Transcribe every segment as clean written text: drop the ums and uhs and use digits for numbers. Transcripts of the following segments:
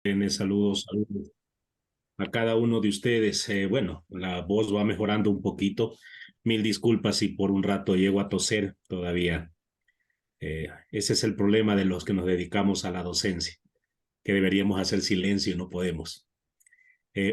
Saludos, saludos a cada uno de ustedes. Bueno, la voz va mejorando un poquito. Mil disculpas si por un rato llego a toser todavía. Ese es el problema de los que nos dedicamos a la docencia, que deberíamos hacer silencio y no podemos.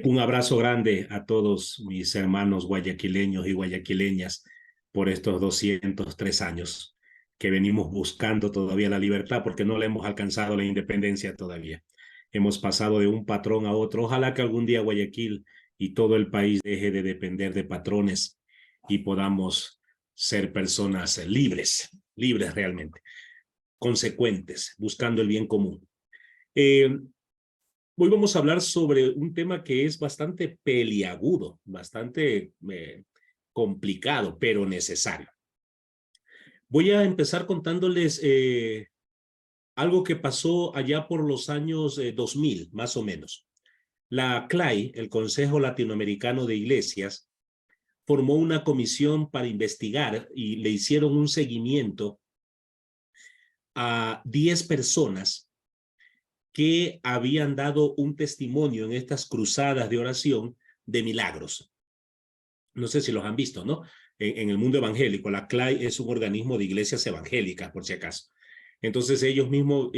Un abrazo grande a todos mis hermanos guayaquileños y guayaquileñas por estos 203 años que venimos buscando todavía la libertad porque no le hemos alcanzado la independencia todavía. Hemos pasado de un patrón a otro. Ojalá que algún día Guayaquil y todo el país deje de depender de patrones y podamos ser personas libres, libres realmente, consecuentes, buscando el bien común. Eh, Hoy vamos a hablar sobre un tema que es bastante peliagudo, bastante complicado, pero necesario. Voy a empezar contándoles algo que pasó allá por los años 2000, más o menos. La CLAI, el Consejo Latinoamericano de Iglesias, formó una comisión para investigar y le hicieron un seguimiento a 10 personas que habían dado un testimonio en estas cruzadas de oración de milagros. No sé si los han visto, ¿no? En el mundo evangélico, la CLAI es un organismo de iglesias evangélicas, por si acaso. Entonces ellos mismos,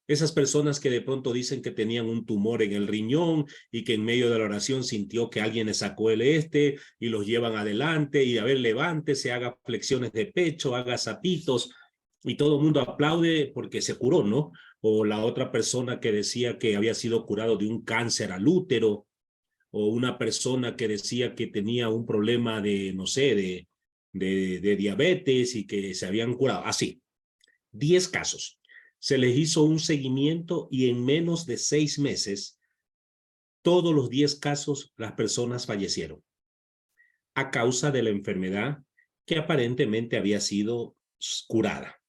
esas personas que de pronto dicen que tenían un tumor en el riñón y que en medio de la oración sintió que alguien le sacó el y los llevan adelante y a ver, levántese, haga flexiones de pecho, haga zapitos y todo el mundo aplaude porque se curó, ¿no? O la otra persona que decía que había sido curado de un cáncer al útero, o una persona que decía que tenía un problema de, no sé, de diabetes y que se habían curado. Así, 10 casos. Se les hizo un seguimiento y en menos de 6 meses, todos los 10 casos, las personas fallecieron a causa de la enfermedad que aparentemente había sido curada.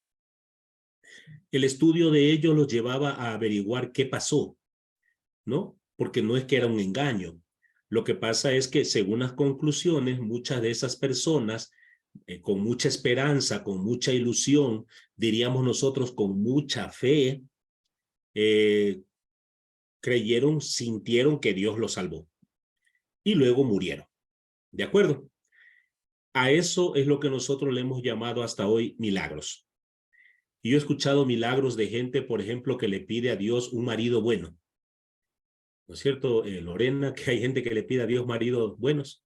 El estudio de ellos los llevaba a averiguar qué pasó, ¿no? Porque no es que era un engaño. Lo que pasa es que, según las conclusiones, muchas de esas personas, con mucha esperanza, con mucha ilusión, diríamos nosotros con mucha fe, eh, creyeron, sintieron que Dios los salvó y luego murieron. ¿De acuerdo? A eso es lo que nosotros le hemos llamado hasta hoy milagros. Y yo he escuchado milagros de gente, por ejemplo, que le pide a Dios un marido bueno. ¿No es cierto, Lorena? Que hay gente que le pide a Dios maridos buenos,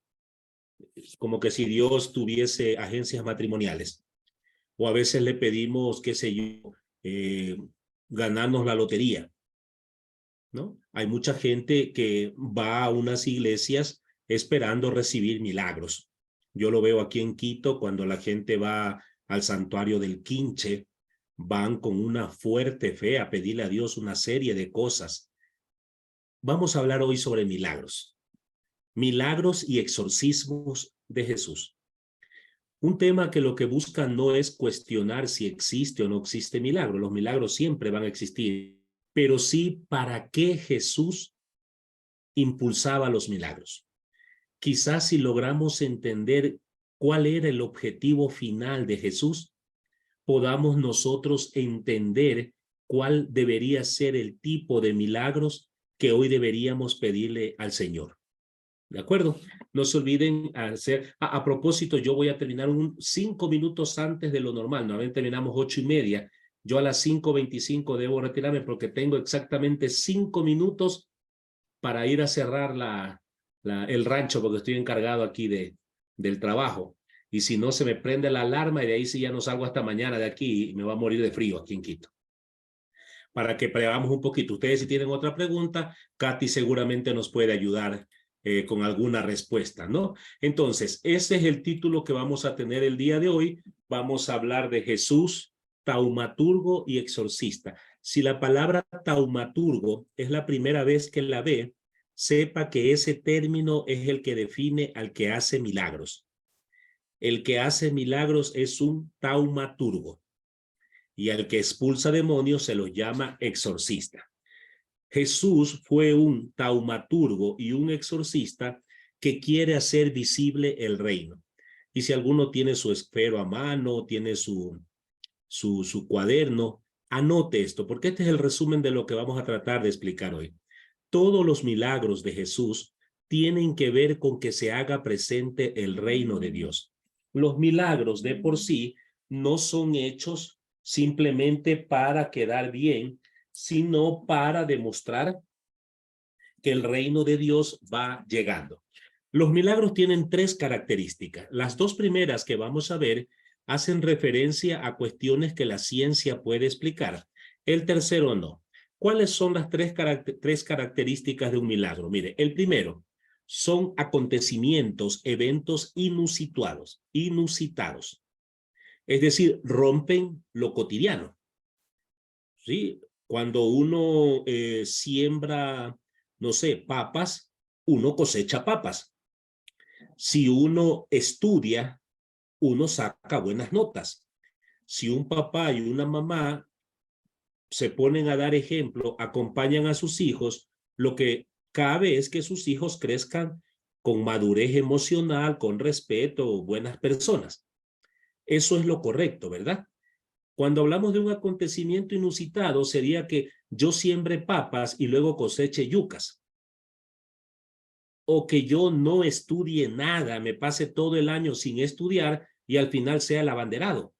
como que si Dios tuviese agencias matrimoniales. O a veces le pedimos, qué sé yo, eh, ganarnos la lotería, ¿no? Hay mucha gente que va a unas iglesias esperando recibir milagros. Yo lo veo aquí en Quito cuando la gente va al santuario del Quinche, van con una fuerte fe a pedirle a Dios una serie de cosas. Vamos a hablar hoy sobre milagros, milagros y exorcismos de Jesús. Un tema que lo que busca no es cuestionar si existe o no existe milagro. Los milagros siempre van a existir, pero sí para qué Jesús impulsaba los milagros. Quizás si logramos entender cuál era el objetivo final de Jesús, podamos nosotros entender cuál debería ser el tipo de milagros que hoy deberíamos pedirle al Señor. ¿De acuerdo? No se olviden hacer, a propósito, yo voy a terminar 5 minutos antes de lo normal. Normalmente terminamos 8:30. Yo a las 5:25 debo retirarme porque tengo exactamente 5 minutos para ir a cerrar el rancho porque estoy encargado aquí del trabajo. Y si no, se me prende la alarma y de ahí sí ya no salgo hasta mañana de aquí y me va a morir de frío aquí en Quito. Para que preveamos un poquito. Ustedes si tienen otra pregunta, Katy seguramente nos puede ayudar con alguna respuesta, ¿no? Entonces, ese es el título que vamos a tener el día de hoy. Vamos a hablar de Jesús, taumaturgo y exorcista. Si la palabra taumaturgo es la primera vez que la ve, sepa que ese término es el que define al que hace milagros. El que hace milagros es un taumaturgo y al que expulsa demonios se los llama exorcista. Jesús fue un taumaturgo y un exorcista que quiere hacer visible el reino. Y si alguno tiene su esfero a mano, tiene su cuaderno, anote esto, porque este es el resumen de lo que vamos a tratar de explicar hoy. todos los milagros de Jesús tienen que ver con que se haga presente el reino de Dios. Los milagros de por sí no son hechos simplemente para quedar bien, sino para demostrar que el reino de Dios va llegando. Los milagros tienen tres características. Las dos primeras que vamos a ver hacen referencia a cuestiones que la ciencia puede explicar. El tercero no. ¿Cuáles son las tres características de un milagro? Mire, el primero son acontecimientos, eventos inusitados. Es decir, rompen lo cotidiano. ¿Sí? Cuando uno siembra, no sé, papas, uno cosecha papas. Si uno estudia, uno saca buenas notas. Si un papá y una mamá se ponen a dar ejemplo, acompañan a sus hijos, lo que cabe es que sus hijos crezcan con madurez emocional, con respeto, buenas personas. Eso es lo correcto, ¿verdad? Cuando hablamos de un acontecimiento inusitado, sería que yo siembre papas y luego coseche yucas. O que yo no estudie nada, me pase todo el año sin estudiar y al final sea el abanderado.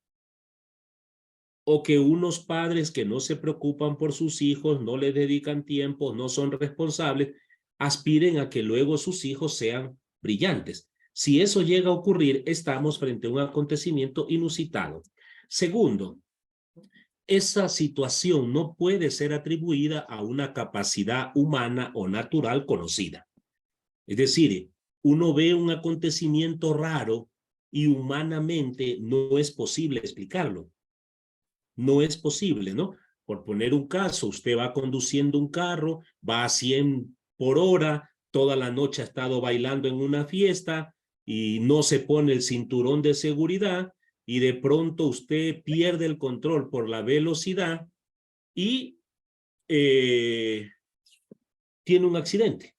O que unos padres que no se preocupan por sus hijos, no les dedican tiempo, no son responsables, aspiren a que luego sus hijos sean brillantes. Si eso llega a ocurrir, estamos frente a un acontecimiento inusitado. Segundo, esa situación no puede ser atribuida a una capacidad humana o natural conocida. Es decir, uno ve un acontecimiento raro y humanamente no es posible explicarlo. No es posible, ¿no? Por poner un caso, usted va conduciendo un carro, va a 100 por hora, toda la noche ha estado bailando en una fiesta y no se pone el cinturón de seguridad y de pronto usted pierde el control por la velocidad y tiene un accidente.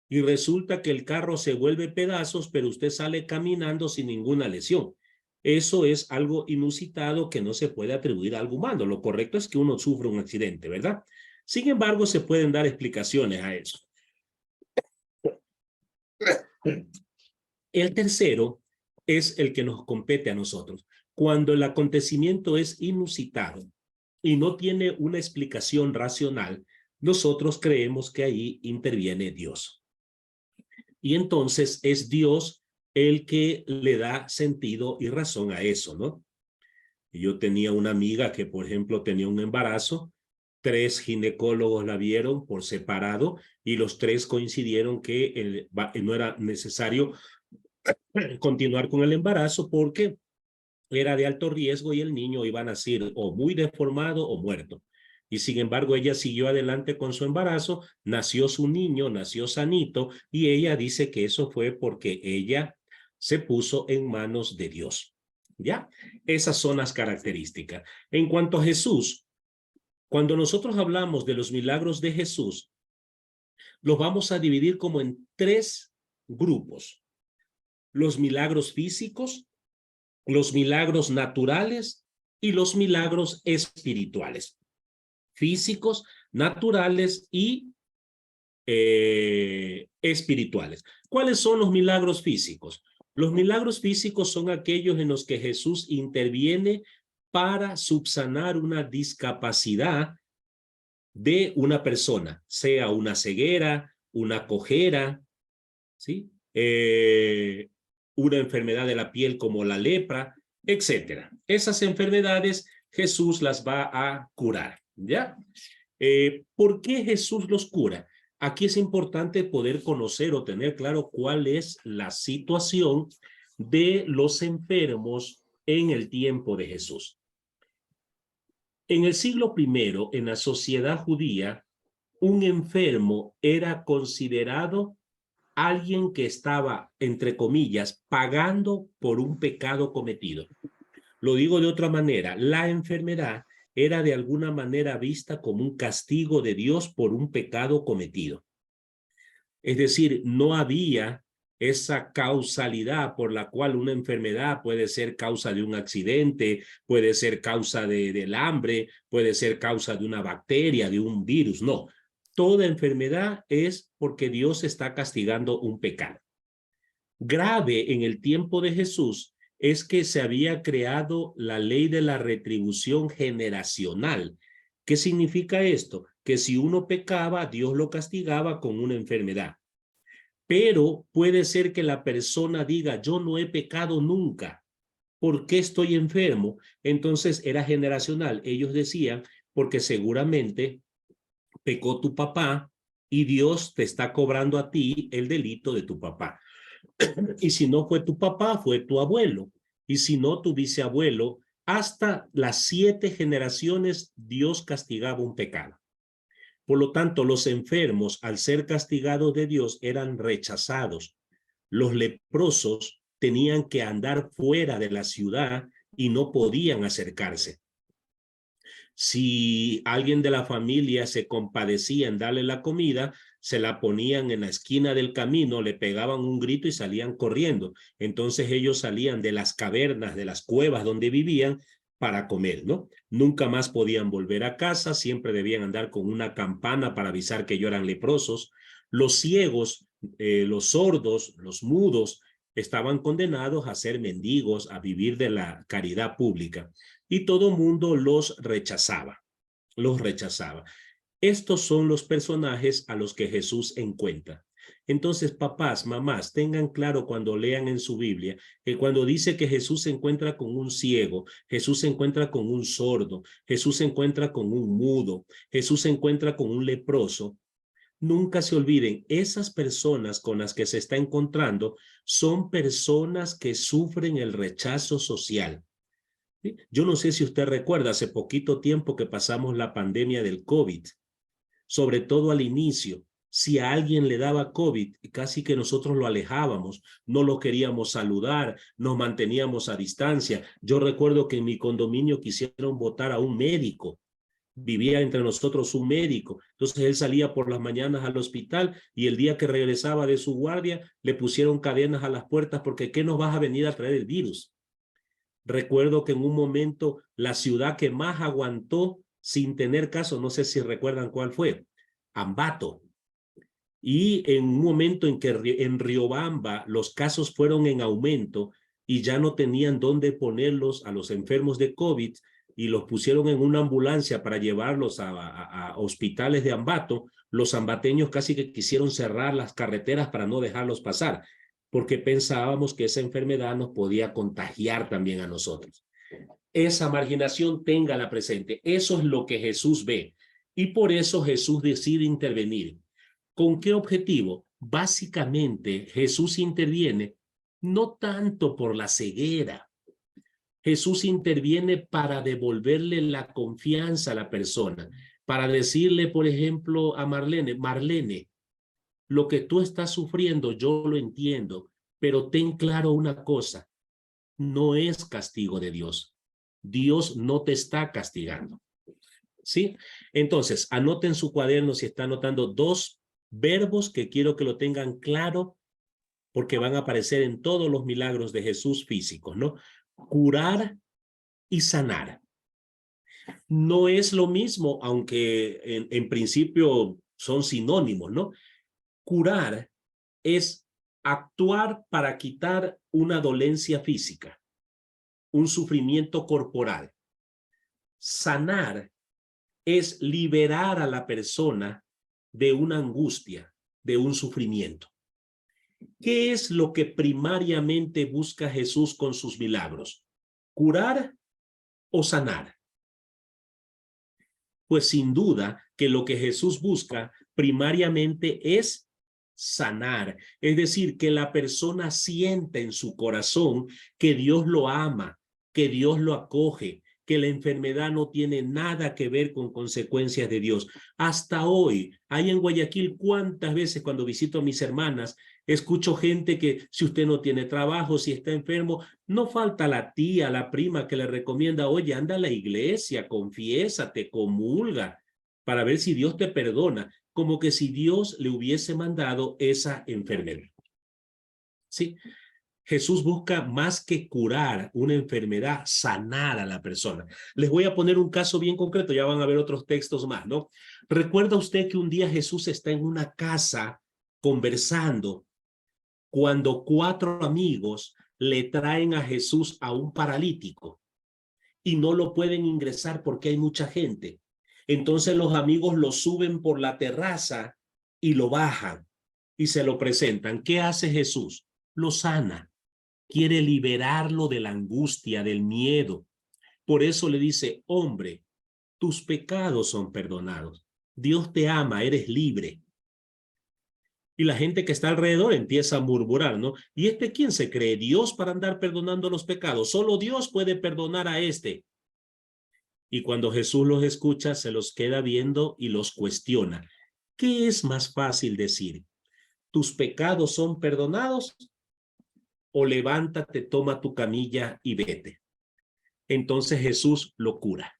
Y resulta que el carro se vuelve pedazos, pero usted sale caminando sin ninguna lesión. Eso es algo inusitado que no se puede atribuir a algo humano. Lo correcto es que uno sufre un accidente, ¿verdad? Sin embargo, se pueden dar explicaciones a eso. El tercero es el que nos compete a nosotros. Cuando el acontecimiento es inusitado y no tiene una explicación racional, nosotros creemos que ahí interviene Dios. Y entonces es Dios el que le da sentido y razón a eso, ¿no? Yo tenía una amiga que, por ejemplo, tenía un embarazo, 3 ginecólogos la vieron por separado y los 3 coincidieron que no era necesario continuar con el embarazo porque era de alto riesgo y el niño iba a nacer o muy deformado o muerto. Y sin embargo, ella siguió adelante con su embarazo, nació su niño, nació sanito, y ella dice que eso fue porque ella se puso en manos de Dios. ¿Ya? Esas son las características. En cuanto a Jesús, cuando nosotros hablamos de los milagros de Jesús, los vamos a dividir como en 3 grupos. Los milagros físicos, los milagros naturales y los milagros espirituales. Físicos, naturales y espirituales. ¿Cuáles son los milagros físicos? Los milagros físicos son aquellos en los que Jesús interviene para subsanar una discapacidad de una persona, sea una ceguera, una cojera, ¿sí? Una enfermedad de la piel como la lepra, etcétera. Esas enfermedades Jesús las va a curar, ¿ya? ¿Por qué Jesús los cura? Aquí es importante poder conocer o tener claro cuál es la situación de los enfermos en el tiempo de Jesús. En el siglo I, en la sociedad judía, un enfermo era considerado alguien que estaba, entre comillas, pagando por un pecado cometido. Lo digo de otra manera, la enfermedad era de alguna manera vista como un castigo de Dios por un pecado cometido. Es decir, no había esa causalidad por la cual una enfermedad puede ser causa de un accidente, puede ser causa del hambre, puede ser causa de una bacteria, de un virus. No, toda enfermedad es porque Dios está castigando un pecado. Grave en el tiempo de Jesús es que se había creado la ley de la retribución generacional. ¿Qué significa esto? Que si uno pecaba, Dios lo castigaba con una enfermedad. Pero puede ser que la persona diga, yo no he pecado nunca. ¿Por qué estoy enfermo? Entonces era generacional. Ellos decían, porque seguramente pecó tu papá y Dios te está cobrando a ti el delito de tu papá. Y si no fue tu papá, fue tu abuelo. Y si no, tu bisabuelo. Hasta las 7 generaciones Dios castigaba un pecado. Por lo tanto, los enfermos, al ser castigados de Dios, eran rechazados. Los leprosos tenían que andar fuera de la ciudad y no podían acercarse. Si alguien de la familia se compadecía en darle la comida, se la ponían en la esquina del camino, le pegaban un grito y salían corriendo. Entonces ellos salían de las cavernas, de las cuevas donde vivían para comer, ¿no? Nunca más podían volver a casa, siempre debían andar con una campana para avisar que ellos eran leprosos. Los ciegos, los sordos, los mudos, estaban condenados a ser mendigos, a vivir de la caridad pública. Y todo mundo los rechazaba, los rechazaba. Estos son los personajes a los que Jesús encuentra. Entonces, papás, mamás, tengan claro cuando lean en su Biblia que cuando dice que Jesús se encuentra con un ciego, Jesús se encuentra con un sordo, Jesús se encuentra con un mudo, Jesús se encuentra con un leproso, nunca se olviden, esas personas con las que se está encontrando son personas que sufren el rechazo social. ¿Sí? Yo no sé si usted recuerda, hace poquito tiempo que pasamos la pandemia del COVID, sobre todo al inicio. Si a alguien le daba COVID, casi que nosotros lo alejábamos, no lo queríamos saludar, nos manteníamos a distancia. Yo recuerdo que en mi condominio quisieron votar a un médico, vivía entre nosotros un médico, entonces él salía por las mañanas al hospital y el día que regresaba de su guardia le pusieron cadenas a las puertas porque ¿qué nos vas a venir a traer el virus? Recuerdo que en un momento la ciudad que más aguantó sin tener caso, no sé si recuerdan cuál fue, Ambato. Y en un momento en que en Riobamba los casos fueron en aumento y ya no tenían dónde ponerlos a los enfermos de COVID y los pusieron en una ambulancia para llevarlos a hospitales de Ambato, los ambateños casi que quisieron cerrar las carreteras para no dejarlos pasar, porque pensábamos que esa enfermedad nos podía contagiar también a nosotros. Esa marginación téngala presente. Eso es lo que Jesús ve. Y por eso Jesús decide intervenir. ¿Con qué objetivo? Básicamente, Jesús interviene no tanto por la ceguera. Jesús interviene para devolverle la confianza a la persona, para decirle, por ejemplo, a Marlene, Marlene, lo que tú estás sufriendo, yo lo entiendo, pero ten claro una cosa, no es castigo de Dios. Dios no te está castigando. ¿Sí? Entonces, anoten su cuaderno si está anotando 2 verbos que quiero que lo tengan claro porque van a aparecer en todos los milagros de Jesús físicos, ¿no? Curar y sanar. No es lo mismo, aunque en principio son sinónimos, ¿no? Curar es actuar para quitar una dolencia física, un sufrimiento corporal. Sanar es liberar a la persona de una angustia, de un sufrimiento. ¿Qué es lo que primariamente busca Jesús con sus milagros? ¿Curar o sanar? Pues sin duda que lo que Jesús busca primariamente es sanar, es decir, que la persona sienta en su corazón que Dios lo ama, que Dios lo acoge, que la enfermedad no tiene nada que ver con consecuencias de Dios. Hasta hoy, hay en Guayaquil, cuántas veces cuando visito a mis hermanas, escucho gente que si usted no tiene trabajo, si está enfermo, no falta la tía, la prima que le recomienda, oye, anda a la iglesia, confiésate, comulga, para ver si Dios te perdona, como que si Dios le hubiese mandado esa enfermedad. ¿Sí? Jesús busca más que curar una enfermedad, sanar a la persona. Les voy a poner un caso bien concreto, ya van a ver otros textos más, ¿no? ¿Recuerda usted que un día Jesús está en una casa conversando cuando 4 amigos le traen a Jesús a un paralítico y no lo pueden ingresar porque hay mucha gente? Entonces los amigos lo suben por la terraza y lo bajan y se lo presentan. ¿Qué hace Jesús? Lo sana. Quiere liberarlo de la angustia, del miedo. Por eso le dice: hombre, tus pecados son perdonados. Dios te ama, eres libre. Y la gente que está alrededor empieza a murmurar, ¿no? ¿Y este quién se cree? ¿Dios para andar perdonando los pecados? Solo Dios puede perdonar a este. Y cuando Jesús los escucha, se los queda viendo y los cuestiona. ¿Qué es más fácil decir? ¿Tus pecados son perdonados? ¿O levántate, toma tu camilla y vete? Entonces Jesús lo cura.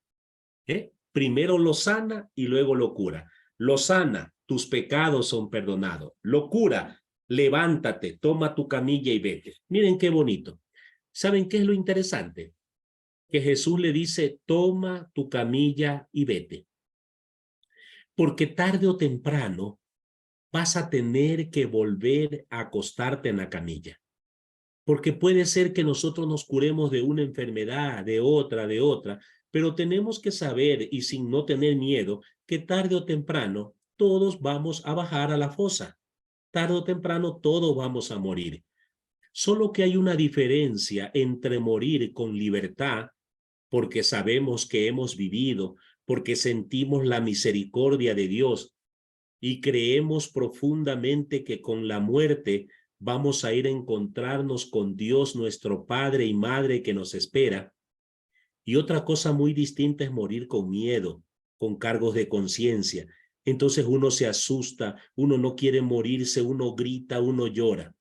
Primero lo sana y luego lo cura. Lo sana, tus pecados son perdonados. Lo cura, levántate, toma tu camilla y vete. Miren qué bonito. ¿Saben qué es lo interesante? Que Jesús le dice: toma tu camilla y vete. Porque tarde o temprano vas a tener que volver a acostarte en la camilla. Porque puede ser que nosotros nos curemos de una enfermedad, de otra, pero tenemos que saber, y sin no tener miedo, que tarde o temprano todos vamos a bajar a la fosa. Tarde o temprano todos vamos a morir. Solo que hay una diferencia entre morir con libertad, porque sabemos que hemos vivido, porque sentimos la misericordia de Dios y creemos profundamente que con la muerte vamos a ir a encontrarnos con Dios, nuestro Padre y Madre que nos espera. Y otra cosa muy distinta es morir con miedo, con cargos de conciencia. Entonces uno se asusta, uno no quiere morirse, uno grita, uno llora.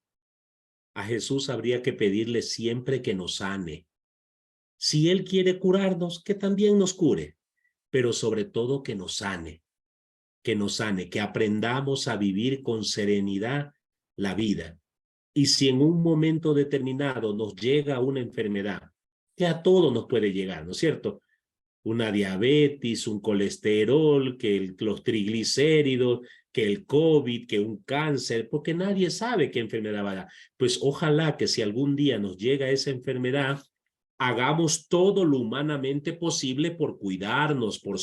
A Jesús habría que pedirle siempre que nos sane. Si Él quiere curarnos, que también nos cure, pero sobre todo que nos sane, que aprendamos a vivir con serenidad la vida. Y si en un momento determinado nos llega una enfermedad, que a todos nos puede llegar, ¿no es cierto? Una diabetes, un colesterol, que los triglicéridos, que el COVID, que un cáncer, porque nadie sabe qué enfermedad va a dar. Pues ojalá que si algún día nos llega esa enfermedad, hagamos todo lo humanamente posible por cuidarnos, por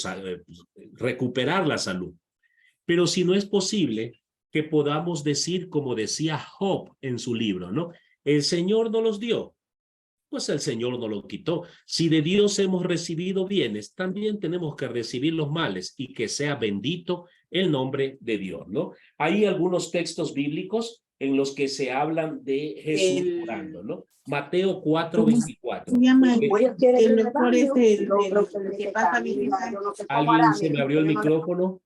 recuperar la salud. Pero si no es posible, que podamos decir, como decía Job en su libro, ¿no? El Señor no los dio, pues el Señor no lo quitó. Si de Dios hemos recibido bienes, también tenemos que recibir los males, y que sea bendito el nombre de Dios, ¿no? Hay algunos textos bíblicos en los que se hablan de Jesús curando, ¿no? Mateo 4:24. ¿Alguien se me abrió el micrófono?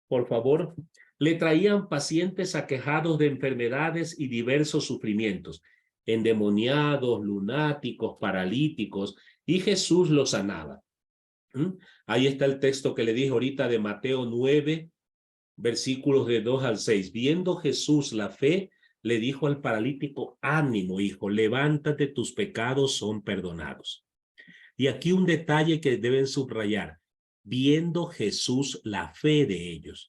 Por favor. Le traían pacientes aquejados de enfermedades y diversos sufrimientos, endemoniados, lunáticos, paralíticos, y Jesús los sanaba. Ahí está el texto que le dije ahorita de Mateo 9, versículos de 2 al 6. Viendo Jesús la fe, le dijo al paralítico: ánimo, hijo, levántate, tus pecados son perdonados. Y aquí un detalle que deben subrayar: viendo Jesús la fe de ellos.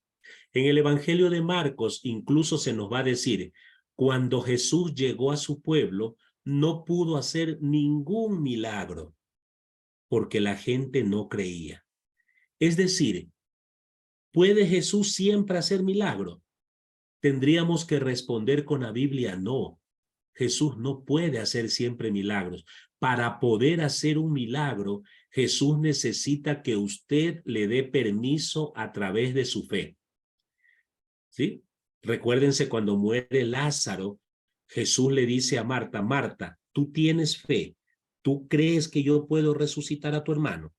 En el Evangelio de Marcos incluso se nos va a decir: cuando Jesús llegó a su pueblo, no pudo hacer ningún milagro, porque la gente no creía. Es decir, ¿puede Jesús siempre hacer milagro? Tendríamos que responder con la Biblia: no. Jesús no puede hacer siempre milagros. Para poder hacer un milagro, Jesús necesita que usted le dé permiso a través de su fe. ¿Sí? Recuérdense cuando muere Lázaro, Jesús le dice a Marta: Marta, tú tienes fe, ¿tú crees que yo puedo resucitar a tu hermano?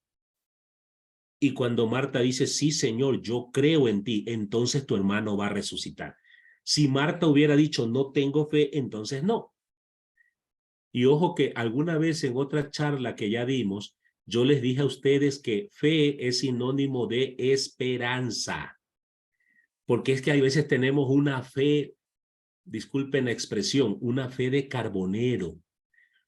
Y cuando Marta dice: sí, Señor, yo creo en ti, entonces tu hermano va a resucitar. Si Marta hubiera dicho: no tengo fe, entonces no. Y ojo que alguna vez en otra charla que ya dimos, yo les dije a ustedes que fe es sinónimo de esperanza. Porque es que hay veces tenemos una fe, disculpen la expresión, una fe de carbonero.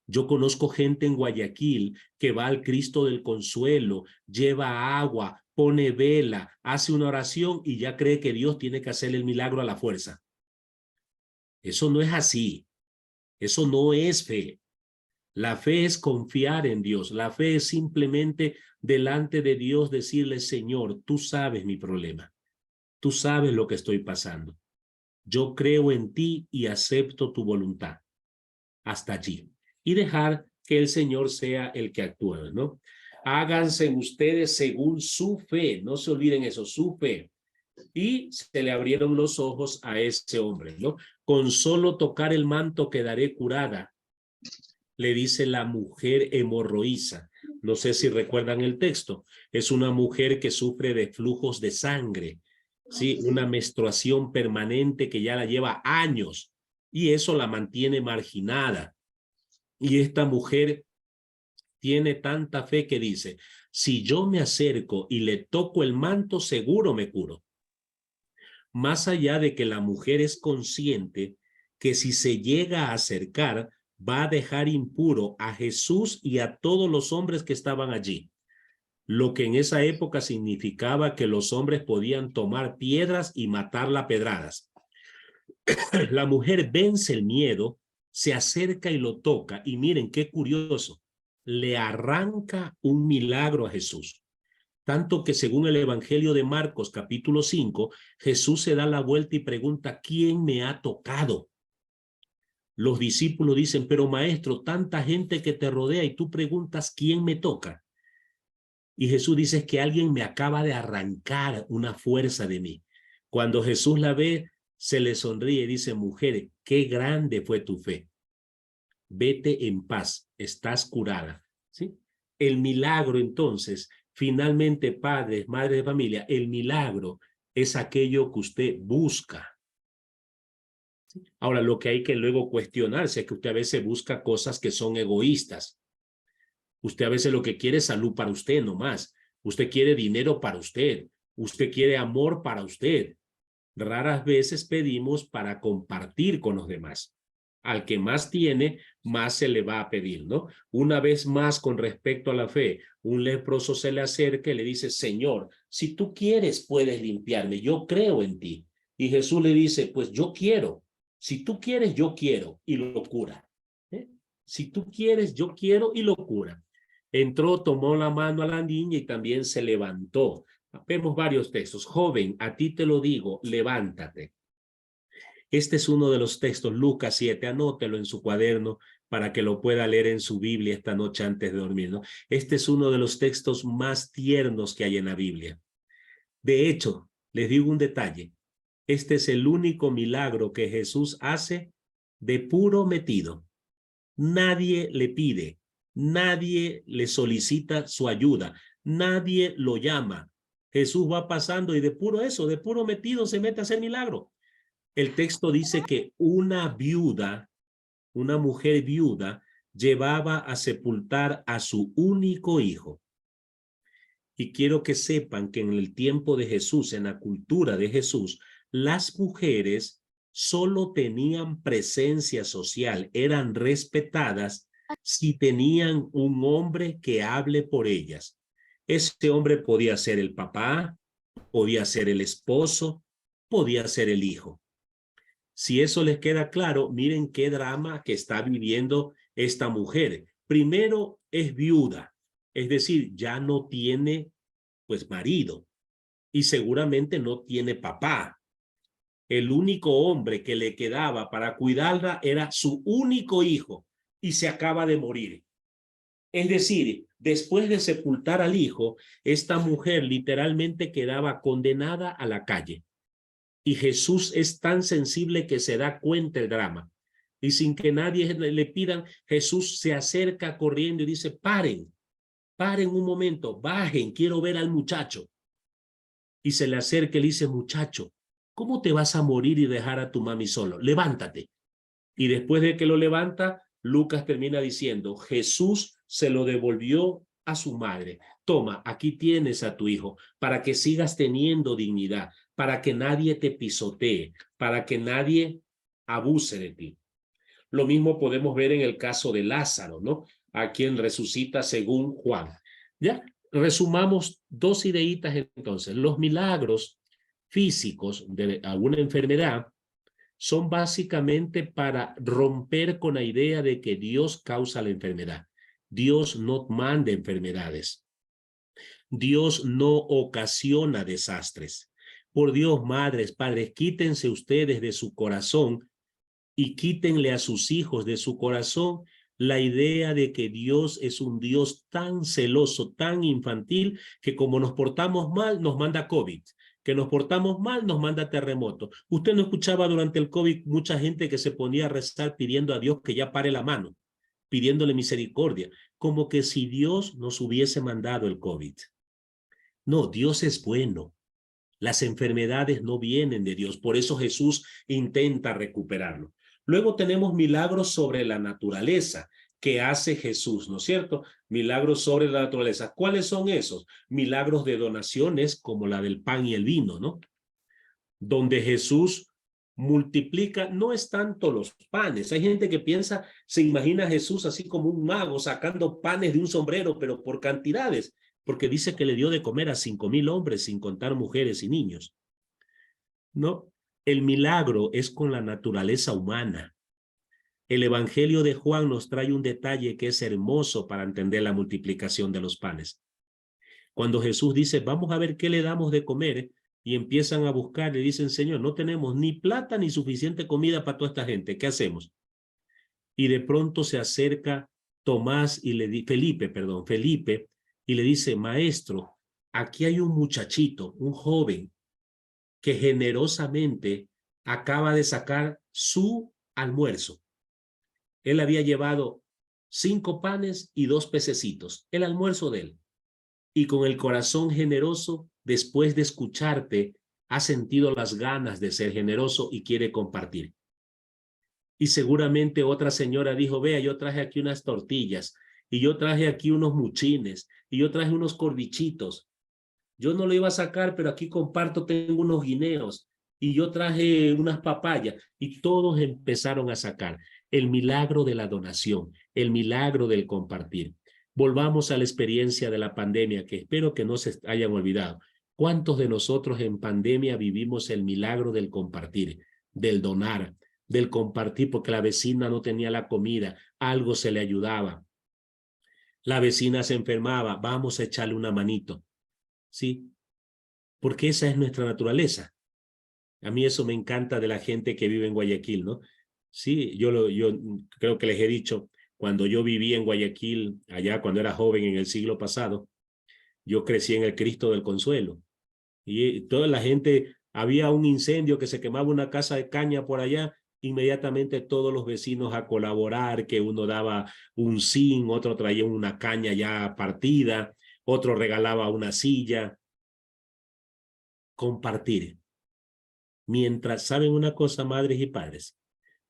Yo conozco gente en Guayaquil que va al Cristo del Consuelo, lleva agua, pone vela, hace una oración y ya cree que Dios tiene que hacerle el milagro a la fuerza. Eso no es así. Eso no es fe. La fe es confiar en Dios. La fe es simplemente delante de Dios decirle, Señor, tú sabes mi problema. Tú sabes lo que estoy pasando. Yo creo en ti y acepto tu voluntad. Hasta allí. Y dejar que el Señor sea el que actúe, ¿no? Háganse ustedes según su fe. No se olviden eso, su fe. Y se le abrieron los ojos a ese hombre, ¿no? Con solo tocar el manto quedaré curada, le dice la mujer hemorroísa. No sé si recuerdan el texto. Es una mujer que sufre de flujos de sangre, ¿sí? Una menstruación permanente que ya la lleva años y eso la mantiene marginada. Y esta mujer tiene tanta fe que dice, si yo me acerco y le toco el manto, seguro me curo. Más allá de que la mujer es consciente que si se llega a acercar, va a dejar impuro a Jesús y a todos los hombres que estaban allí. Lo que en esa época significaba que los hombres podían tomar piedras y matarla a pedradas. La mujer vence el miedo, se acerca y lo toca, y miren qué curioso, le arranca un milagro a Jesús. Tanto que según el Evangelio de Marcos, capítulo 5, Jesús se da la vuelta y pregunta, ¿quién me ha tocado? Los discípulos dicen, pero maestro, tanta gente que te rodea y tú preguntas, ¿quién me toca? Y Jesús dice que alguien me acaba de arrancar una fuerza de mí. Cuando Jesús la ve, se le sonríe y dice, mujer, qué grande fue tu fe. Vete en paz, estás curada. ¿Sí? El milagro entonces, finalmente, padres, madres de familia, el milagro es aquello que usted busca. ¿Sí? Ahora, lo que hay que luego cuestionarse es que usted a veces busca cosas que son egoístas. Usted a veces lo que quiere es salud para usted nomás. Usted quiere dinero para usted. Usted quiere amor para usted. Raras veces pedimos para compartir con los demás. Al que más tiene, más se le va a pedir, ¿no? Una vez más, con respecto a la fe, un leproso se le acerca y le dice, Señor, si tú quieres, puedes limpiarme, yo creo en ti. Y Jesús le dice, pues yo quiero. Si tú quieres, yo quiero, y lo cura. ¿Eh? Si tú quieres, yo quiero, y lo cura. Entró, tomó la mano a la niña y también se levantó. Vemos varios textos. Joven, a ti te lo digo, levántate. Este es uno de los textos, Lucas 7, anótelo en su cuaderno para que lo pueda leer en su Biblia esta noche antes de dormir, ¿no? Este es uno de los textos más tiernos que hay en la Biblia. De hecho, les digo un detalle. Este es el único milagro que Jesús hace de puro metido. Nadie le pide, nadie le solicita su ayuda, nadie lo llama. Jesús va pasando y de puro eso, de puro metido se mete a hacer milagro. El texto dice que una viuda, una mujer viuda, llevaba a sepultar a su único hijo. Y quiero que sepan que en el tiempo de Jesús, en la cultura de Jesús, las mujeres solo tenían presencia social, eran respetadas si tenían un hombre que hable por ellas. Ese hombre podía ser el papá, podía ser el esposo, podía ser el hijo. Si eso les queda claro, miren qué drama que está viviendo esta mujer. Primero, es viuda, es decir, ya no tiene pues marido y seguramente no tiene papá. El único hombre que le quedaba para cuidarla era su único hijo y se acaba de morir. Es decir, después de sepultar al hijo, esta mujer literalmente quedaba condenada a la calle. Y Jesús es tan sensible que se da cuenta el drama. Y sin que nadie le pidan, Jesús se acerca corriendo y dice, paren, paren un momento, bajen, quiero ver al muchacho. Y se le acerca y le dice, muchacho, ¿cómo te vas a morir y dejar a tu mami solo? Levántate. Y después de que lo levanta, Lucas termina diciendo, Jesús se lo devolvió a su madre. Toma, aquí tienes a tu hijo, para que sigas teniendo dignidad, para que nadie te pisotee, para que nadie abuse de ti. Lo mismo podemos ver en el caso de Lázaro, ¿no? A quien resucita según Juan. ¿Ya? resumamos dos ideitas entonces. Los milagros físicos de alguna enfermedad son básicamente para romper con la idea de que Dios causa la enfermedad. Dios no manda enfermedades. Dios no ocasiona desastres. Por Dios, madres, padres, quítense ustedes de su corazón y quítenle a sus hijos de su corazón la idea de que Dios es un Dios tan celoso, tan infantil, que como nos portamos mal, nos manda COVID, que nos portamos mal, nos manda terremoto. Usted no escuchaba durante el COVID mucha gente que se ponía a rezar pidiendo a Dios que ya pare la mano, pidiéndole misericordia, como que si Dios nos hubiese mandado el COVID. No, Dios es bueno. Las enfermedades no vienen de Dios, por eso Jesús intenta recuperarlo. Luego tenemos milagros sobre la naturaleza que hace Jesús, ¿no es cierto? Milagros sobre la naturaleza. ¿Cuáles son esos? Milagros de donaciones como la del pan y el vino, ¿no? Donde Jesús multiplica, no es tanto los panes. Hay gente que piensa, se imagina a Jesús así como un mago sacando panes de un sombrero, pero por cantidades, porque dice que le dio de comer a 5,000 hombres sin contar mujeres y niños. No, el milagro es con la naturaleza humana. El Evangelio de Juan nos trae un detalle que es hermoso para entender la multiplicación de los panes. Cuando Jesús dice, vamos a ver qué le damos de comer, y empiezan a buscar, le dicen, Señor, no tenemos ni plata ni suficiente comida para toda esta gente, ¿qué hacemos? Y de pronto se acerca Tomás y Felipe, y le dice, maestro, aquí hay un muchachito, un joven, que generosamente acaba de sacar su almuerzo. Él había llevado 5 panes y 2 pececitos, el almuerzo de él. Y con el corazón generoso, después de escucharte, ha sentido las ganas de ser generoso y quiere compartir. Y seguramente otra señora dijo, vea, yo traje aquí unas tortillas, y yo traje aquí unos muchines, y yo traje unos corvichitos. Yo no lo iba a sacar, pero aquí comparto, tengo unos guineos, y yo traje unas papayas, y todos empezaron a sacar. El milagro de la donación, el milagro del compartir. Volvamos a la experiencia de la pandemia, que espero que no se hayan olvidado. ¿Cuántos de nosotros en pandemia vivimos el milagro del compartir, del donar, del compartir porque la vecina no tenía la comida, algo se le ayudaba? La vecina se enfermaba, vamos a echarle una manito, ¿sí? Porque esa es nuestra naturaleza. A mí eso me encanta de la gente que vive en Guayaquil, ¿no? Sí, yo creo que les he dicho, cuando yo viví en Guayaquil, allá cuando era joven en el siglo pasado, yo crecí en el Cristo del Consuelo. Y toda la gente, había un incendio que se quemaba una casa de caña por allá, inmediatamente todos los vecinos a colaborar, que uno daba un zinc, otro traía una caña ya partida, otro regalaba una silla. Compartir. Mientras, ¿saben una cosa, madres y padres?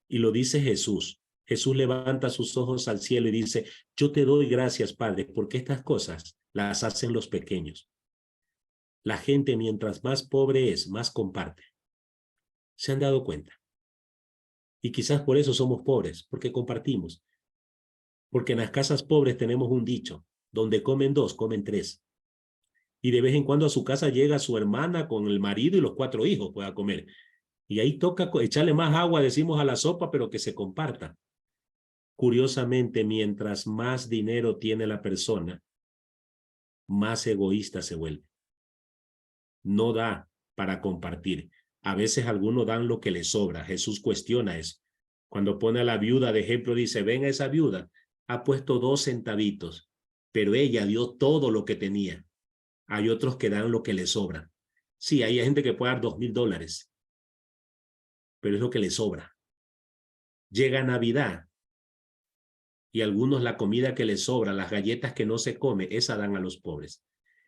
Y lo dice Jesús. Jesús levanta sus ojos al cielo y dice, yo te doy gracias, Padre, porque estas cosas las hacen los pequeños. La gente, mientras más pobre es, más comparte. ¿Se han dado cuenta? Y quizás por eso somos pobres, porque compartimos. Porque en las casas pobres tenemos un dicho, donde comen 2, comen 3. Y de vez en cuando a su casa llega su hermana con el marido y los 4 hijos pueda comer. Y ahí toca echarle más agua, decimos, a la sopa, pero que se comparta. Curiosamente, mientras más dinero tiene la persona, más egoísta se vuelve. No da para compartir. A veces algunos dan lo que les sobra. Jesús cuestiona eso. Cuando pone a la viuda de ejemplo, dice, ven a esa viuda, ha puesto 2 centavitos, pero ella dio todo lo que tenía. Hay otros que dan lo que les sobra. Sí, hay gente que puede dar $2,000, pero es lo que les sobra. Llega Navidad y algunos la comida que les sobra, las galletas que no se come, esa dan a los pobres.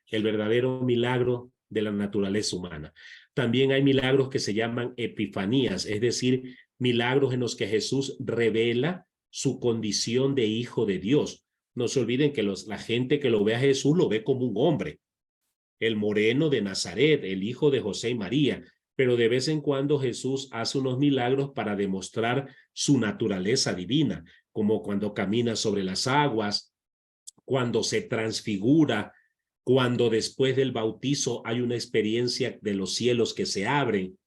El verdadero milagro de la naturaleza humana. También hay milagros que se llaman epifanías, es decir, milagros en los que Jesús revela su condición de hijo de Dios. No se olviden que la gente que lo ve a Jesús lo ve como un hombre, el moreno de Nazaret, el hijo de José y María, pero de vez en cuando Jesús hace unos milagros para demostrar su naturaleza divina, como cuando camina sobre las aguas, cuando se transfigura, cuando después del bautizo hay una experiencia de los cielos que se abren.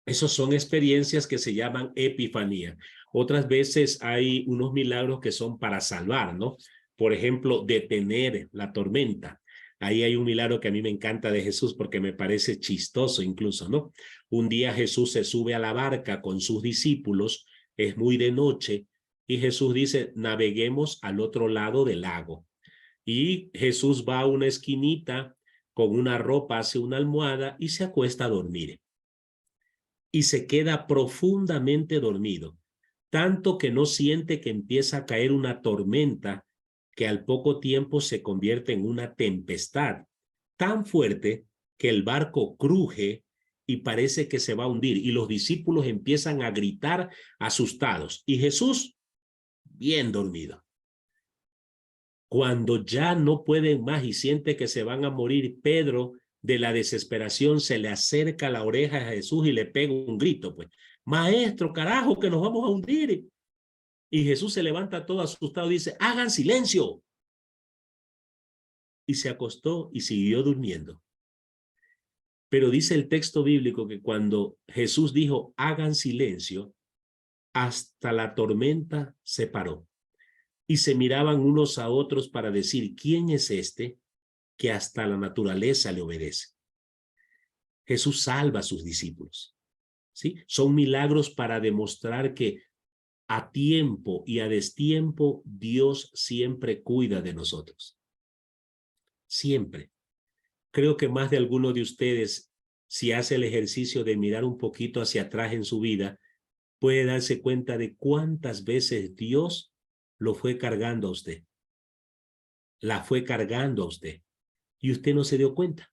Esas son experiencias que se llaman epifanía. Otras veces hay unos milagros que son para salvar, ¿no? Por ejemplo, detener la tormenta. Ahí hay un milagro que a mí me encanta de Jesús porque me parece chistoso incluso, ¿no? Un día Jesús se sube a la barca con sus discípulos, es muy de noche, y Jesús dice, naveguemos al otro lado del lago. Y Jesús va a una esquinita con una ropa, hace una almohada y se acuesta a dormir. Y se queda profundamente dormido, tanto que no siente que empieza a caer una tormenta que al poco tiempo se convierte en una tempestad tan fuerte que el barco cruje y parece que se va a hundir, y los discípulos empiezan a gritar asustados, y Jesús bien dormido. Cuando ya no pueden más y siente que se van a morir, Pedro, de la desesperación, se le acerca a la oreja a Jesús y le pega un grito, pues, maestro, carajo, que nos vamos a hundir. Y Jesús se levanta todo asustado y dice, hagan silencio. Y se acostó y siguió durmiendo. Pero dice el texto bíblico que cuando Jesús dijo, hagan silencio, hasta la tormenta se paró. Y se miraban unos a otros para decir, ¿quién es este que hasta la naturaleza le obedece? Jesús salva a sus discípulos, ¿sí? Son milagros para demostrar que a tiempo y a destiempo Dios siempre cuida de nosotros. Siempre. Creo que más de alguno de ustedes, si hace el ejercicio de mirar un poquito hacia atrás en su vida, puede darse cuenta de cuántas veces Dios lo fue cargando a usted. La fue cargando a usted. Y usted no se dio cuenta.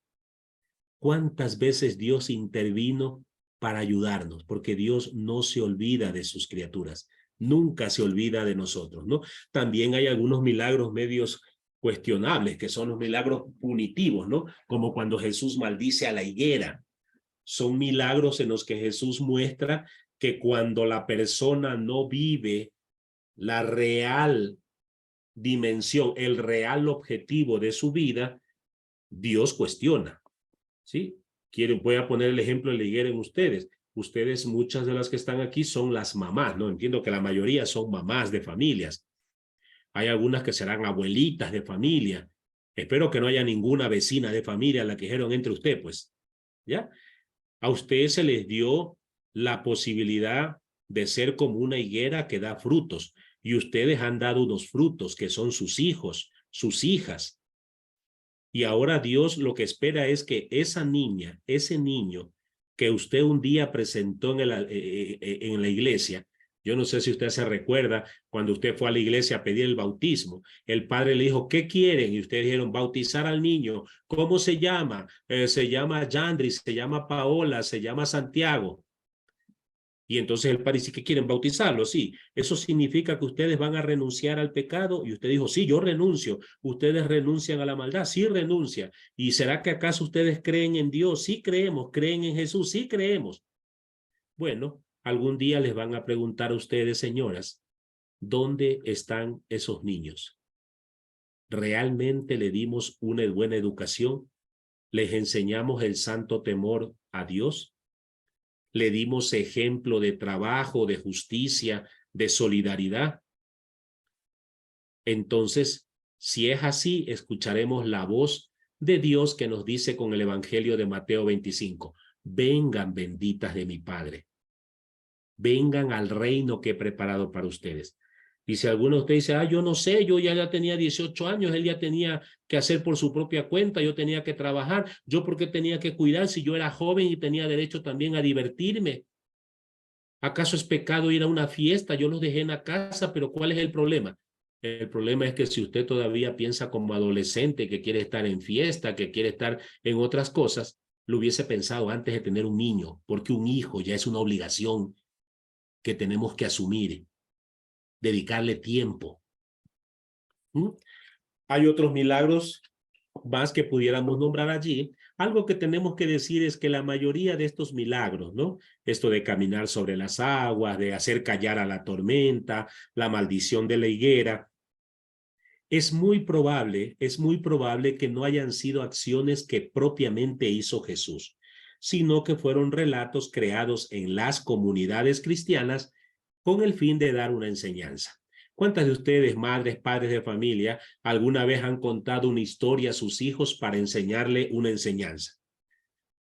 ¿Cuántas veces Dios intervino para ayudarnos? Porque Dios no se olvida de sus criaturas. Nunca se olvida de nosotros, ¿no? También hay algunos milagros medios cuestionables, que son los milagros punitivos, ¿no? Como cuando Jesús maldice a la higuera. Son milagros en los que Jesús muestra que cuando la persona no vive la real dimensión, el real objetivo de su vida, Dios cuestiona, ¿sí? Voy a poner el ejemplo de la higuera en ustedes. Ustedes, muchas de las que están aquí son las mamás, ¿no? Entiendo que la mayoría son mamás de familias. Hay algunas que serán abuelitas de familia. Espero que no haya ninguna vecina de familia a la que dijeron entre usted, pues, ¿ya? A ustedes se les dio la posibilidad de ser como una higuera que da frutos, y ustedes han dado unos frutos que son sus hijos, sus hijas. Y ahora Dios lo que espera es que esa niña, ese niño que usted un día presentó en la iglesia, yo no sé si usted se recuerda cuando usted fue a la iglesia a pedir el bautismo, el padre le dijo, ¿qué quieren? Y ustedes dijeron, bautizar al niño. ¿Cómo se llama? Se llama Yandri, se llama Paola, se llama Santiago. Y entonces el padre dice que quieren bautizarlo, sí. Eso significa que ustedes van a renunciar al pecado. Y usted dijo, sí, yo renuncio. Ustedes renuncian a la maldad, sí renuncian. ¿Y será que acaso ustedes creen en Dios? Sí creemos. ¿Creen en Jesús? Sí creemos. Bueno, algún día les van a preguntar a ustedes, señoras, ¿dónde están esos niños? ¿Realmente le dimos una buena educación? ¿Les enseñamos el santo temor a Dios? ¿Le dimos ejemplo de trabajo, de justicia, de solidaridad? Entonces, si es así, escucharemos la voz de Dios que nos dice con el Evangelio de Mateo 25, vengan benditas de mi Padre, vengan al reino que he preparado para ustedes. Y si alguno de ustedes dice, yo no sé, yo ya tenía 18 años, él ya tenía que hacer por su propia cuenta, yo tenía que trabajar, yo porque tenía que cuidar si yo era joven y tenía derecho también a divertirme. ¿Acaso es pecado ir a una fiesta? Yo los dejé en la casa, pero ¿cuál es el problema? El problema es que si usted todavía piensa como adolescente que quiere estar en fiesta, que quiere estar en otras cosas, lo hubiese pensado antes de tener un niño, porque un hijo ya es una obligación que tenemos que asumir, dedicarle tiempo. Hay otros milagros más que pudiéramos nombrar allí. Algo que tenemos que decir es que la mayoría de estos milagros, ¿no? Esto de caminar sobre las aguas, de hacer callar a la tormenta, la maldición de la higuera, es muy probable que no hayan sido acciones que propiamente hizo Jesús, sino que fueron relatos creados en las comunidades cristianas con el fin de dar una enseñanza. ¿Cuántas de ustedes, madres, padres de familia, alguna vez han contado una historia a sus hijos para enseñarle una enseñanza?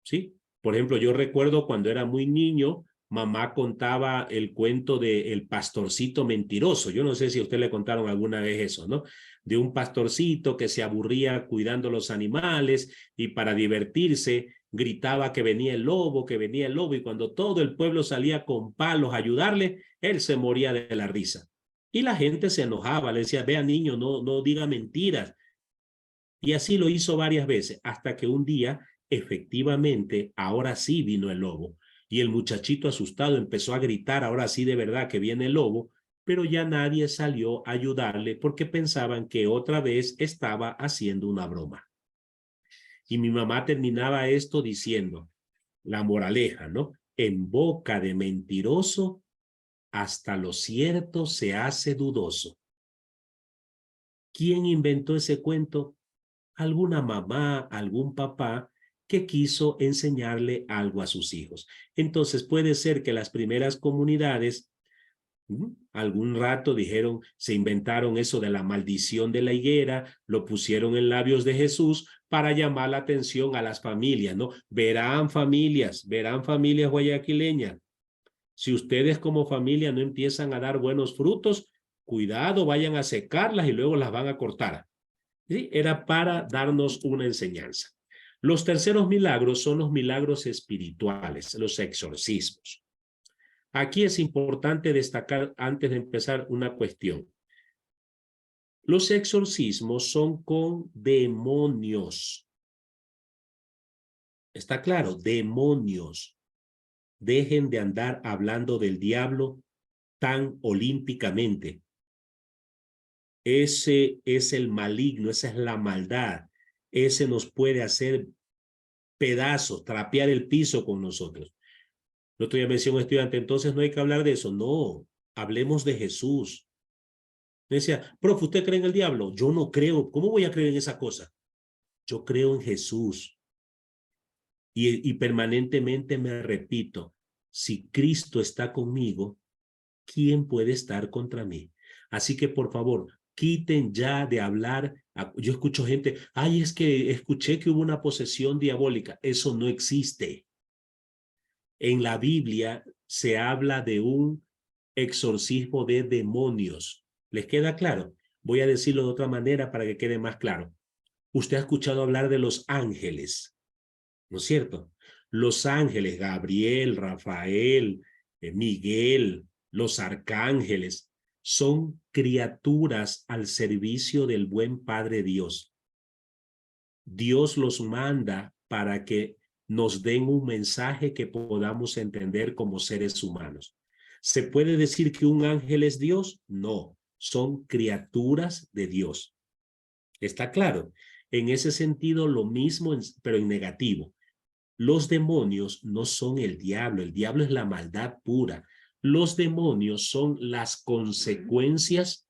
¿Sí? Por ejemplo, yo recuerdo cuando era muy niño, mamá contaba el cuento de El pastorcito mentiroso. Yo no sé si a usted le contaron alguna vez eso, ¿no? De un pastorcito que se aburría cuidando los animales y para divertirse gritaba que venía el lobo, que venía el lobo, y cuando todo el pueblo salía con palos a ayudarle, él se moría de la risa. Y la gente se enojaba, le decía, vea niño, no diga mentiras. Y así lo hizo varias veces, hasta que un día, efectivamente, ahora sí vino el lobo. Y el muchachito asustado empezó a gritar, ahora sí de verdad que viene el lobo, pero ya nadie salió a ayudarle porque pensaban que otra vez estaba haciendo una broma. Y mi mamá terminaba esto diciendo, la moraleja, ¿no? En boca de mentiroso, hasta lo cierto se hace dudoso. ¿Quién inventó ese cuento? Alguna mamá, algún papá que quiso enseñarle algo a sus hijos. Entonces puede ser que las primeras comunidades, algún rato dijeron, se inventaron eso de la maldición de la higuera, lo pusieron en labios de Jesús para llamar la atención a las familias, ¿no? Verán familias guayaquileñas. Si ustedes como familia no empiezan a dar buenos frutos, cuidado, vayan a secarlas y luego las van a cortar. ¿Sí? Era para darnos una enseñanza. Los terceros milagros son los milagros espirituales, los exorcismos. Aquí es importante destacar antes de empezar una cuestión. Los exorcismos son con demonios. Está claro, demonios. Dejen de andar hablando del diablo tan olímpicamente. Ese es el maligno, esa es la maldad. Ese nos puede hacer pedazos, trapear el piso con nosotros. El otro día me decía un estudiante, entonces no hay que hablar de eso. No, hablemos de Jesús. Me decía, profe, ¿usted cree en el diablo? Yo no creo. ¿Cómo voy a creer en esa cosa? Yo creo en Jesús. Y permanentemente me repito, si Cristo está conmigo, ¿quién puede estar contra mí? Así que por favor, quiten ya de hablar. Yo escucho gente, ay, es que escuché que hubo una posesión diabólica. Eso no existe. En la Biblia se habla de un exorcismo de demonios. ¿Les queda claro? Voy a decirlo de otra manera para que quede más claro. Usted ha escuchado hablar de los ángeles, ¿no es cierto? Los ángeles, Gabriel, Rafael, Miguel, los arcángeles, son criaturas al servicio del buen Padre Dios. Dios los manda para que nos den un mensaje que podamos entender como seres humanos. ¿Se puede decir que un ángel es Dios? No, son criaturas de Dios. ¿Está claro? En ese sentido, lo mismo, pero en negativo. Los demonios no son el diablo es la maldad pura. Los demonios son las consecuencias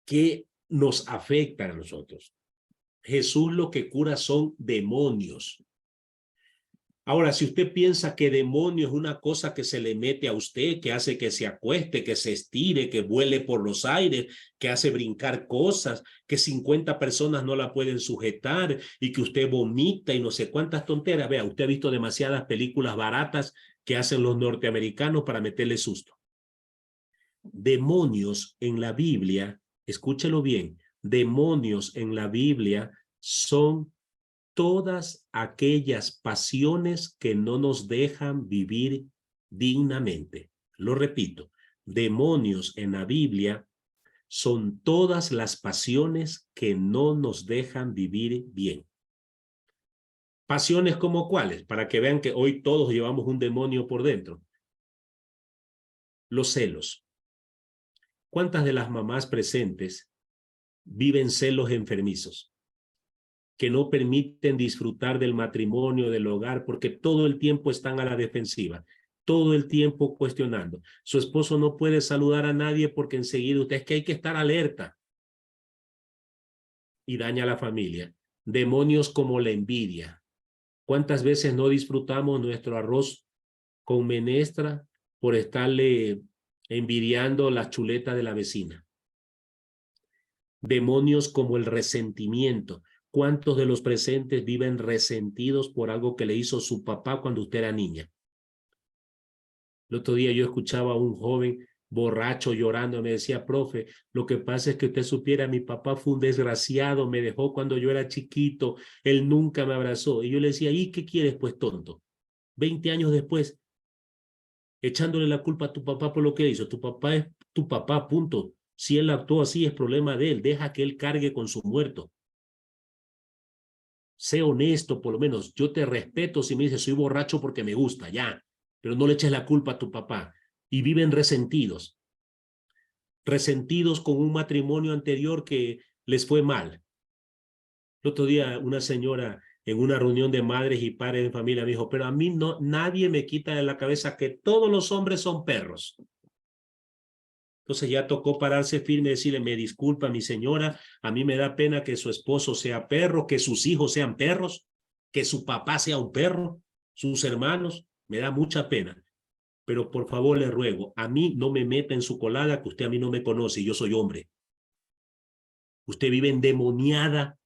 que nos afectan a nosotros. Jesús lo que cura son demonios. Ahora, si usted piensa que demonio es una cosa que se le mete a usted, que hace que se acueste, que se estire, que vuele por los aires, que hace brincar cosas, que 50 personas no la pueden sujetar y que usted vomita y no sé cuántas tonteras. Vea, usted ha visto demasiadas películas baratas que hacen los norteamericanos para meterle susto. Demonios en la Biblia, escúchelo bien, demonios en la Biblia son todas aquellas pasiones que no nos dejan vivir dignamente. Lo repito, demonios en la Biblia son todas las pasiones que no nos dejan vivir bien. Pasiones como cuáles, para que vean que hoy todos llevamos un demonio por dentro. Los celos. ¿Cuántas de las mamás presentes viven celos enfermizos que no permiten disfrutar del matrimonio, del hogar, porque todo el tiempo están a la defensiva, todo el tiempo cuestionando? Su esposo no puede saludar a nadie porque enseguida usted, es que hay que estar alerta. y daña a la familia. Demonios como la envidia. ¿Cuántas veces no disfrutamos nuestro arroz con menestra por estarle envidiando la chuleta de la vecina? Demonios como el resentimiento. ¿Cuántos de los presentes viven resentidos por algo que le hizo su papá cuando usted era niña? El otro día yo escuchaba a un joven borracho llorando, me decía, profe, lo que pasa es que usted supiera, mi papá fue un desgraciado, me dejó cuando yo era chiquito, él nunca me abrazó. Y yo le decía, ¿y qué quieres, pues, tonto? 20 años después, echándole la culpa a tu papá por lo que hizo. Tu papá es tu papá, punto. Si él actuó así, es problema de él. Deja que él cargue con su muerto. Sé honesto, por lo menos. Yo te respeto si me dices, soy borracho porque me gusta, ya. Pero no le eches la culpa a tu papá. Y viven resentidos. Resentidos con un matrimonio anterior que les fue mal. El otro día una señora en una reunión de madres y padres de familia me dijo, pero a mí no, nadie me quita de la cabeza que todos los hombres son perros. Entonces ya tocó pararse firme y decirle, me disculpa mi señora, a mí me da pena que su esposo sea perro, que sus hijos sean perros, que su papá sea un perro, sus hermanos, me da mucha pena. Pero por favor le ruego, a mí no me meta en su colada, que usted a mí no me conoce y yo soy hombre. Usted vive endemoniada,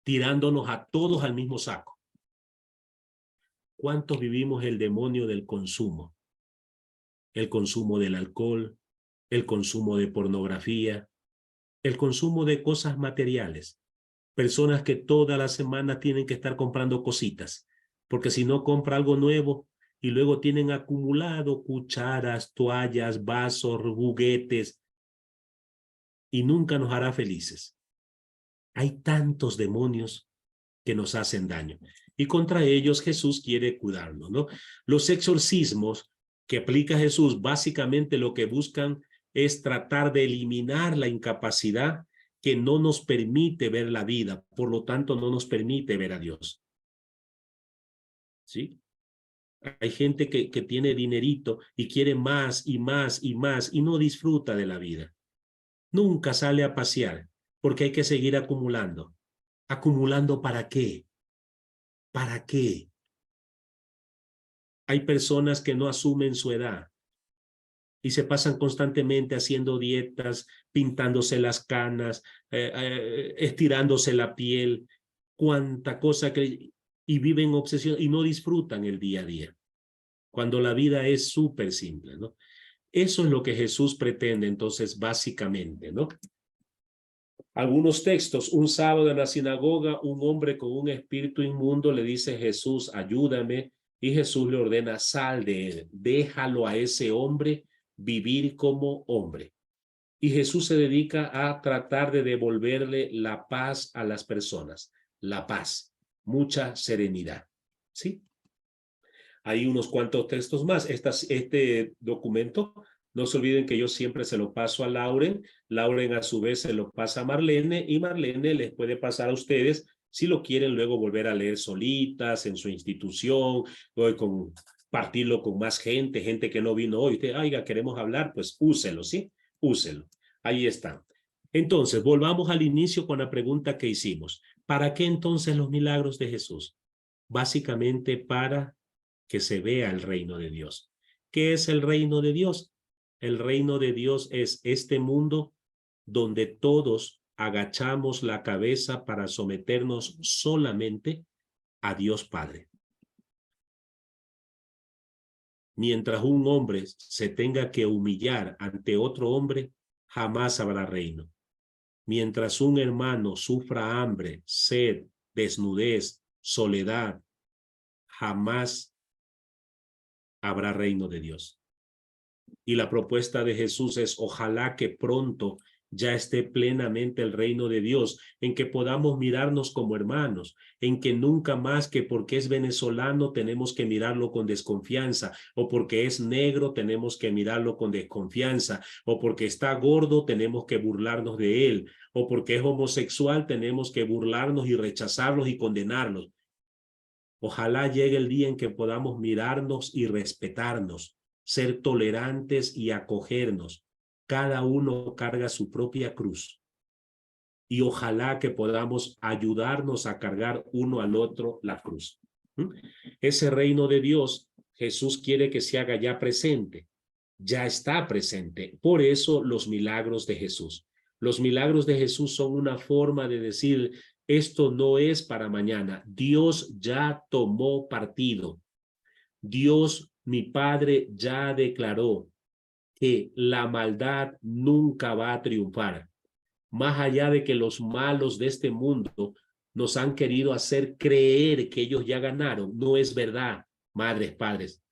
tirándonos a todos al mismo saco. ¿Cuántos vivimos el demonio del consumo? El consumo del alcohol, el consumo de pornografía, el consumo de cosas materiales. Personas que toda la semana tienen que estar comprando cositas, porque si no compra algo nuevo y luego tienen acumulado cucharas, toallas, vasos, juguetes y nunca nos hará felices. Hay tantos demonios que nos hacen daño y contra ellos Jesús quiere cuidarnos, ¿no? Los exorcismos que aplica Jesús básicamente lo que buscan es tratar de eliminar la incapacidad que no nos permite ver la vida, por lo tanto no nos permite ver a Dios. ¿Sí? Hay gente que tiene dinerito y quiere más y más y más y no disfruta de la vida. Nunca sale a pasear porque hay que seguir acumulando. ¿Acumulando para qué? ¿Para qué? Hay personas que no asumen su edad y se pasan constantemente haciendo dietas, pintándose las canas, estirándose la piel, cuánta cosa que... y viven obsesión y no disfrutan el día a día, cuando la vida es súper simple, ¿no? Eso es lo que Jesús pretende, entonces, básicamente, ¿no? Algunos textos, un sábado en la sinagoga, un hombre con un espíritu inmundo le dice, Jesús, ayúdame, y Jesús le ordena, sal de él, déjalo a ese hombre vivir como hombre. Y Jesús se dedica a tratar de devolverle la paz a las personas, la paz, mucha serenidad, ¿sí? Hay unos cuantos textos más. Este documento, no se olviden que yo siempre se lo paso a Lauren. Lauren a su vez se lo pasa a Marlene y Marlene les puede pasar a ustedes si lo quieren luego volver a leer solitas en su institución o compartirlo con más gente, gente que no vino hoy. Usted, oiga, queremos hablar, pues úselo, ¿sí? Úselo. Ahí está. Entonces, volvamos al inicio con la pregunta que hicimos. ¿Para qué entonces los milagros de Jesús? Básicamente para que se vea el reino de Dios. ¿Qué es el reino de Dios? El reino de Dios es este mundo donde todos agachamos la cabeza para someternos solamente a Dios Padre. Mientras un hombre se tenga que humillar ante otro hombre, jamás habrá reino. Mientras un hermano sufra hambre, sed, desnudez, soledad, jamás habrá reino de Dios. Y la propuesta de Jesús es, ojalá que pronto ya esté plenamente el reino de Dios, en que podamos mirarnos como hermanos, en que nunca más que porque es venezolano tenemos que mirarlo con desconfianza, o porque es negro tenemos que mirarlo con desconfianza, o porque está gordo tenemos que burlarnos de él, o porque es homosexual tenemos que burlarnos y rechazarlos y condenarlos. Ojalá llegue el día en que podamos mirarnos y respetarnos, ser tolerantes y acogernos. Cada uno carga su propia cruz. y ojalá que podamos ayudarnos a cargar uno al otro la cruz. Ese reino de Dios, Jesús quiere que se haga ya presente, ya está presente. Por eso los milagros de Jesús. Los milagros de Jesús son una forma de decir, esto no es para mañana. Dios ya tomó partido. Dios, mi Padre, ya declaró que la maldad nunca va a triunfar. Más allá de que los malos de este mundo nos han querido hacer creer que ellos ya ganaron, no es verdad, madres, padres.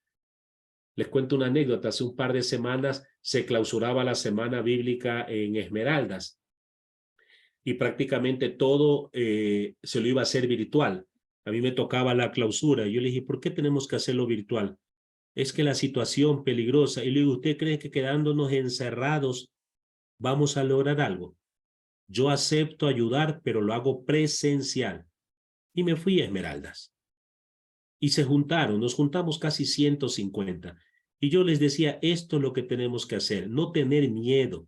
Les cuento una anécdota. Hace un par de semanas se clausuraba la semana bíblica en Esmeraldas y prácticamente todo se lo iba a hacer virtual. A mí me tocaba la clausura y yo le dije, ¿por qué tenemos que hacerlo virtual? Es que la situación peligrosa. Y le digo, ¿usted cree que quedándonos encerrados vamos a lograr algo? Yo acepto ayudar, pero lo hago presencial. Y me fui a Esmeraldas. Y nos juntamos casi 150. Y yo les decía, esto es lo que tenemos que hacer, no tener miedo.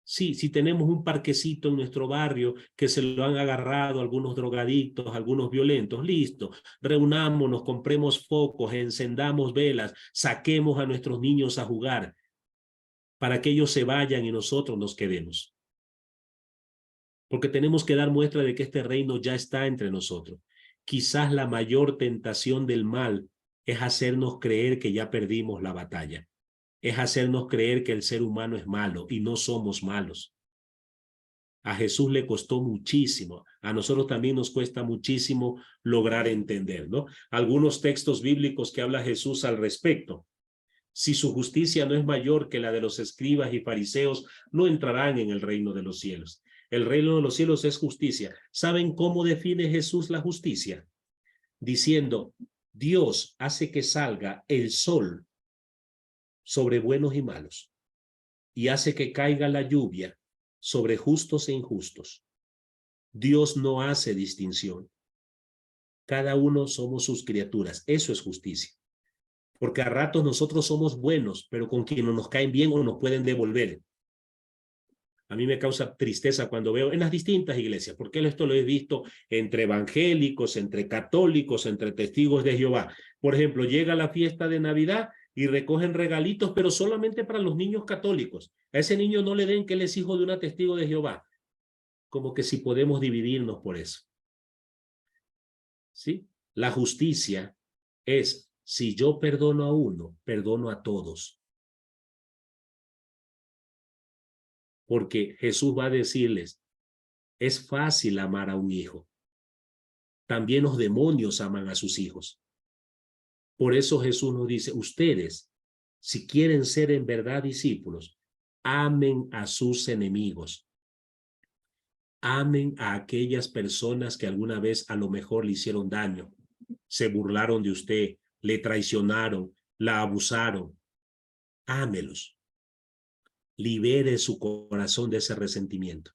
Sí, si tenemos un parquecito en nuestro barrio que se lo han agarrado algunos drogadictos, algunos violentos, listo, reunámonos, compremos focos, encendamos velas, saquemos a nuestros niños a jugar para que ellos se vayan y nosotros nos quedemos. Porque tenemos que dar muestra de que este reino ya está entre nosotros. Quizás la mayor tentación del mal es hacernos creer que ya perdimos la batalla. Es hacernos creer que el ser humano es malo y no somos malos. A Jesús le costó muchísimo, a nosotros también nos cuesta muchísimo lograr entender, ¿no? Algunos textos bíblicos que habla Jesús al respecto. Si su justicia no es mayor que la de los escribas y fariseos, no entrarán en el reino de los cielos. El reino de los cielos es justicia. ¿Saben cómo define Jesús la justicia? Diciendo, Dios hace que salga el sol sobre buenos y malos y hace que caiga la lluvia sobre justos e injustos. Dios no hace distinción. Cada uno somos sus criaturas. Eso es justicia. Porque a ratos nosotros somos buenos, pero con quienes nos caen bien o nos pueden devolver. A mí me causa tristeza cuando veo en las distintas iglesias, porque esto lo he visto entre evangélicos, entre católicos, entre testigos de Jehová. Por ejemplo, llega la fiesta de Navidad y recogen regalitos, pero solamente para los niños católicos. A ese niño no le den que él es hijo de una testigo de Jehová. Como que si podemos dividirnos por eso. ¿Sí? La justicia es, si yo perdono a uno, perdono a todos. Porque Jesús va a decirles, es fácil amar a un hijo. También los demonios aman a sus hijos. Por eso Jesús nos dice, ustedes, si quieren ser en verdad discípulos, amen a sus enemigos. Amen a aquellas personas que alguna vez a lo mejor le hicieron daño, se burlaron de usted, le traicionaron, la abusaron. Ámelos. Libere su corazón de ese resentimiento.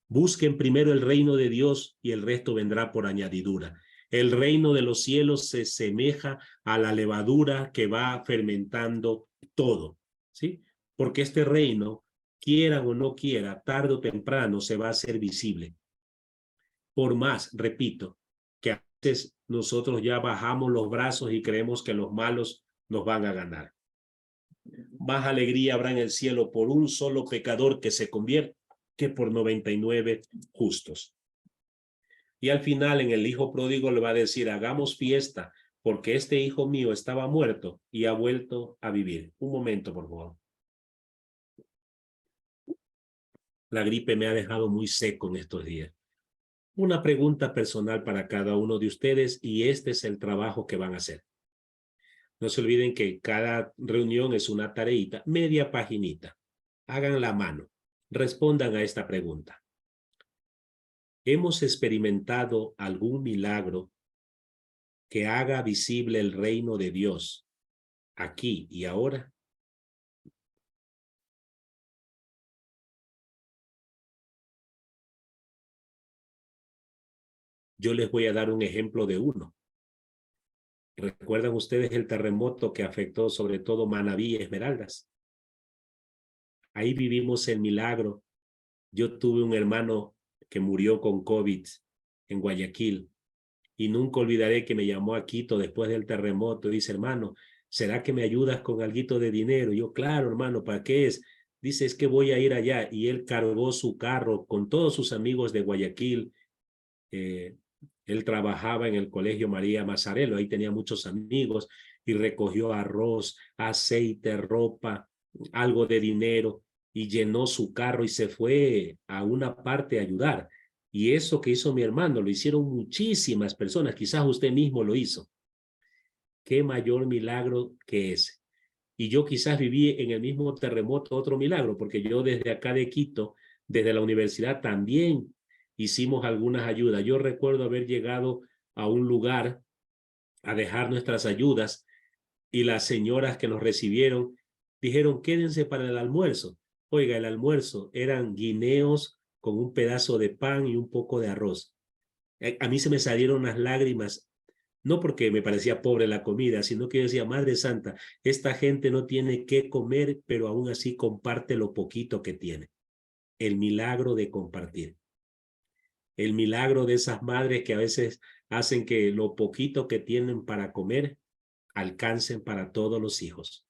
Busquen primero el reino de Dios y el resto vendrá por añadidura. El reino de los cielos se semeja a la levadura que va fermentando todo, ¿sí? Porque este reino, quieran o no quiera, tarde o temprano se va a hacer visible. Por más, repito, que a veces nosotros ya bajamos los brazos y creemos que los malos nos van a ganar. Más alegría habrá en el cielo por un solo pecador que se convierte que por 99 justos. Y al final en el hijo pródigo le va a decir, hagamos fiesta, porque este hijo mío estaba muerto y ha vuelto a vivir. Un momento, por favor. La gripe me ha dejado muy seco en estos días. Una pregunta personal para cada uno de ustedes y este es el trabajo que van a hacer. No se olviden que cada reunión es una tareita, media paginita. Hagan la mano. Respondan a esta pregunta. ¿Hemos experimentado algún milagro que haga visible el reino de Dios aquí y ahora? Yo les voy a dar un ejemplo de uno. ¿Recuerdan ustedes el terremoto que afectó sobre todo Manabí y Esmeraldas? Ahí vivimos el milagro. Yo tuve un hermano que murió con COVID en Guayaquil. Y nunca olvidaré que me llamó a Quito después del terremoto. Dice, hermano, ¿será que me ayudas con alguito de dinero? Yo, claro, hermano, ¿para qué es? Dice, es que voy a ir allá. Y él cargó su carro con todos sus amigos de Guayaquil. Eh, Él trabajaba en el Colegio María Mazzarello, ahí tenía muchos amigos, y recogió arroz, aceite, ropa, algo de dinero, y llenó su carro y se fue a una parte a ayudar. Y eso que hizo mi hermano lo hicieron muchísimas personas, quizás usted mismo lo hizo. ¿Qué mayor milagro que ese? Y yo quizás viví en el mismo terremoto otro milagro, porque yo desde acá de Quito, desde la universidad también hicimos algunas ayudas. Yo recuerdo haber llegado a un lugar a dejar nuestras ayudas y las señoras que nos recibieron dijeron, quédense para el almuerzo. Oiga, el almuerzo eran guineos con un pedazo de pan y un poco de arroz. A mí se me salieron las lágrimas, no porque me parecía pobre la comida, sino que yo decía, Madre Santa, esta gente no tiene qué comer, pero aún así comparte lo poquito que tiene. El milagro de compartir. El milagro de esas madres que a veces hacen que lo poquito que tienen para comer alcancen para todos los hijos.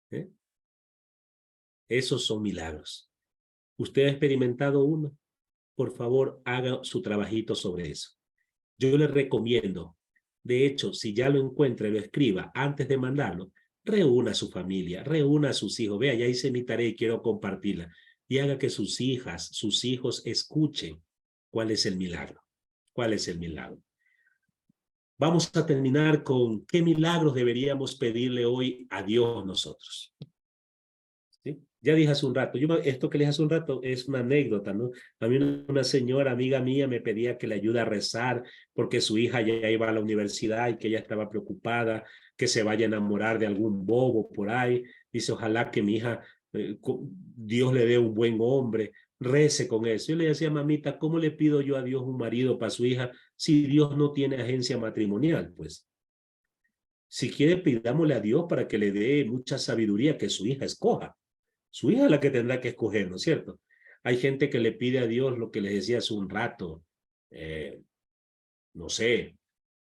¿Eh? Esos son milagros. ¿Usted ha experimentado uno? Por favor, haga su trabajito sobre eso. Yo le recomiendo, de hecho, si ya lo encuentra y lo escriba antes de mandarlo, reúna a su familia, reúna a sus hijos. Vea, ya hice mi tarea y quiero compartirla. Y haga que sus hijas, sus hijos escuchen cuál es el milagro. ¿Cuál es el milagro? Vamos a terminar con qué milagros deberíamos pedirle hoy a Dios nosotros. ¿Sí? Ya dije hace un rato, esto que le dije hace un rato es una anécdota, ¿no? A mí una señora amiga mía me pedía que le ayude a rezar porque su hija ya iba a la universidad y que ella estaba preocupada, que se vaya a enamorar de algún bobo por ahí. Dice, ojalá que mi hija, Dios le dé un buen hombre, rece con eso. Yo le decía, mamita, ¿cómo le pido yo a Dios un marido para su hija si Dios no tiene agencia matrimonial? Pues, si quiere, pidámosle a Dios para que le dé mucha sabiduría que su hija escoja. Su hija es la que tendrá que escoger, ¿no es cierto? Hay gente que le pide a Dios lo que les decía hace un rato, no sé,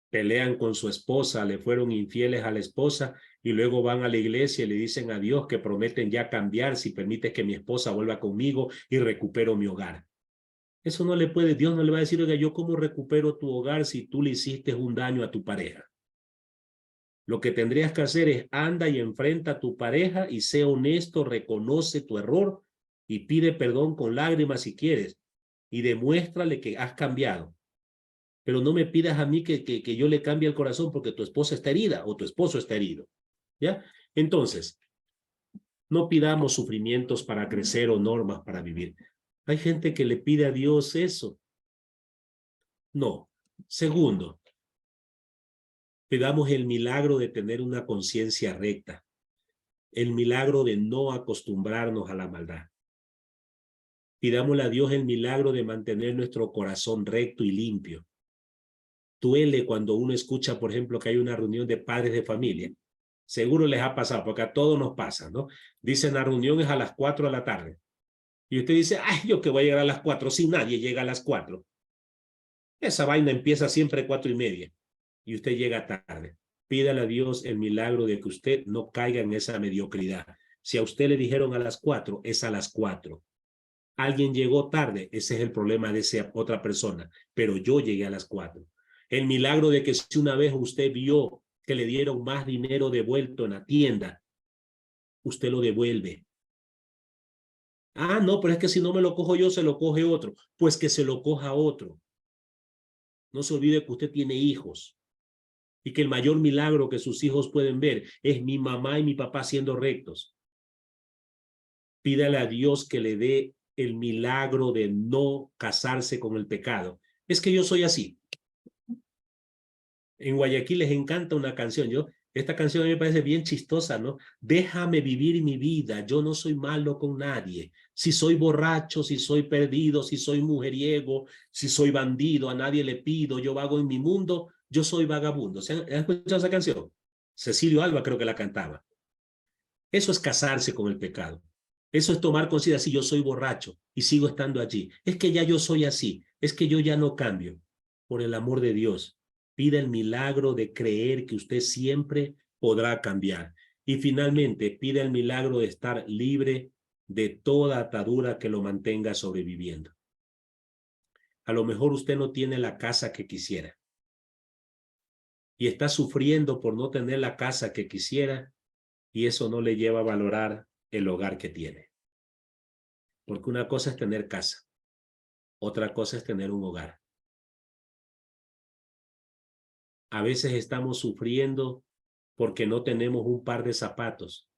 pelean con su esposa, le fueron infieles a la esposa y luego van a la iglesia y le dicen a Dios que prometen ya cambiar si permite que mi esposa vuelva conmigo y recupero mi hogar. Eso no le puede, Dios no le va a decir, oiga, yo cómo recupero tu hogar si tú le hiciste un daño a tu pareja. Lo que tendrías que hacer es anda y enfrenta a tu pareja y sé honesto, reconoce tu error y pide perdón con lágrimas si quieres y demuéstrale que has cambiado. Pero no me pidas a mí que yo le cambie el corazón porque tu esposa está herida o tu esposo está herido. ¿Ya? Entonces, no pidamos sufrimientos para crecer o normas para vivir. Hay gente que le pide a Dios eso. No. Segundo, pidamos el milagro de tener una conciencia recta. El milagro de no acostumbrarnos a la maldad. Pidámosle a Dios el milagro de mantener nuestro corazón recto y limpio. Duele cuando uno escucha, por ejemplo, que hay una reunión de padres de familia. Seguro les ha pasado, porque a todos nos pasa, ¿no? Dicen la reunión es a las 4 de la tarde. Y usted dice, ay, yo que voy a llegar a las 4, si nadie llega a las 4. Esa vaina empieza siempre 4:30 y usted llega tarde. Pídale a Dios el milagro de que usted no caiga en esa mediocridad. Si a usted le dijeron a las 4, es a las 4. Alguien llegó tarde, ese es el problema de esa otra persona, pero yo llegué a las 4. El milagro de que si una vez usted vio que le dieron más dinero devuelto en la tienda, usted lo devuelve. Ah, no, pero es que si no me lo cojo yo, se lo coge otro. Pues que se lo coja otro. No se olvide que usted tiene hijos y que el mayor milagro que sus hijos pueden ver es mi mamá y mi papá siendo rectos. Pídale a Dios que le dé el milagro de no casarse con el pecado. Es que yo soy así. En Guayaquil les encanta una canción. Esta canción a mí me parece bien chistosa, ¿no? Déjame vivir mi vida, yo no soy malo con nadie. Si soy borracho, si soy perdido, si soy mujeriego, si soy bandido, a nadie le pido, yo vago en mi mundo, yo soy vagabundo. ¿Se han escuchado esa canción? Cecilio Alba creo que la cantaba. Eso es casarse con el pecado. Eso es tomar conciencia, si yo soy borracho y sigo estando allí. Es que ya yo soy así, es que yo ya no cambio. Por el amor de Dios, pida el milagro de creer que usted siempre podrá cambiar. Y finalmente, pida el milagro de estar libre de toda atadura que lo mantenga sobreviviendo. A lo mejor usted no tiene la casa que quisiera y está sufriendo por no tener la casa que quisiera, y eso no le lleva a valorar el hogar que tiene. Porque una cosa es tener casa, otra cosa es tener un hogar. A veces estamos sufriendo porque no tenemos un par de zapatos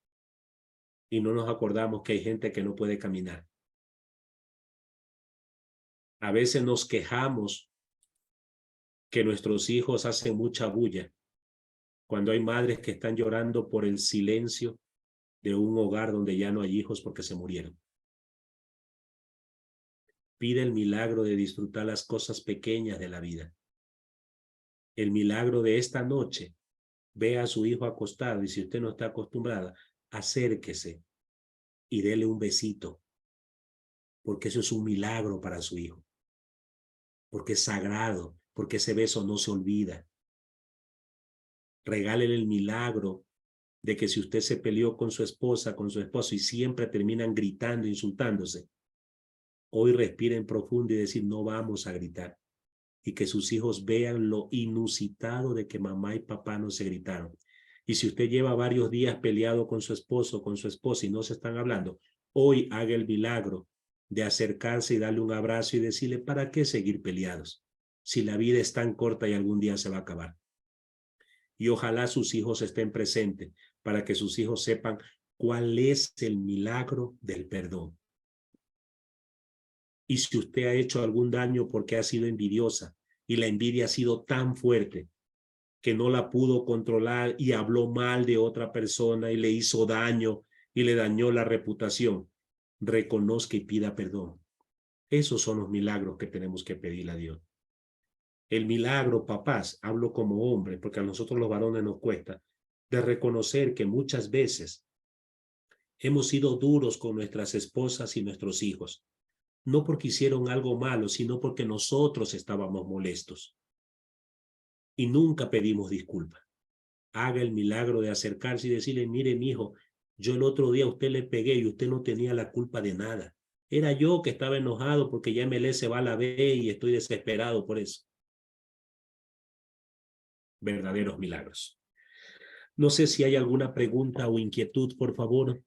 y no nos acordamos que hay gente que no puede caminar. A veces nos quejamos que nuestros hijos hacen mucha bulla cuando hay madres que están llorando por el silencio de un hogar donde ya no hay hijos porque se murieron. Pide el milagro de disfrutar las cosas pequeñas de la vida. El milagro de esta noche. Ve a su hijo acostado y si usted no está acostumbrada, acérquese y dele un besito, porque eso es un milagro para su hijo, porque es sagrado, porque ese beso no se olvida. Regálele el milagro de que si usted se peleó con su esposa, con su esposo y siempre terminan gritando, insultándose, hoy respiren profundo y decir no vamos a gritar, y que sus hijos vean lo inusitado de que mamá y papá no se gritaron. Y si usted lleva varios días peleado con su esposo, con su esposa y no se están hablando, hoy haga el milagro de acercarse y darle un abrazo y decirle, ¿para qué seguir peleados? Si la vida es tan corta y algún día se va a acabar. Y ojalá sus hijos estén presentes para que sus hijos sepan cuál es el milagro del perdón. Y si usted ha hecho algún daño porque ha sido envidiosa y la envidia ha sido tan fuerte que no la pudo controlar y habló mal de otra persona y le hizo daño y le dañó la reputación, reconozca y pida perdón. Esos son los milagros que tenemos que pedirle a Dios. El milagro, papás, hablo como hombre, porque a nosotros los varones nos cuesta, de reconocer que muchas veces hemos sido duros con nuestras esposas y nuestros hijos, no porque hicieron algo malo, sino porque nosotros estábamos molestos y nunca pedimos disculpas. Haga el milagro de acercarse y decirle, mire, mi hijo, yo el otro día a usted le pegué y usted no tenía la culpa de nada. Era yo que estaba enojado porque ya MLE se va a la B y estoy desesperado por eso. Verdaderos milagros. No sé si hay alguna pregunta o inquietud, por favor.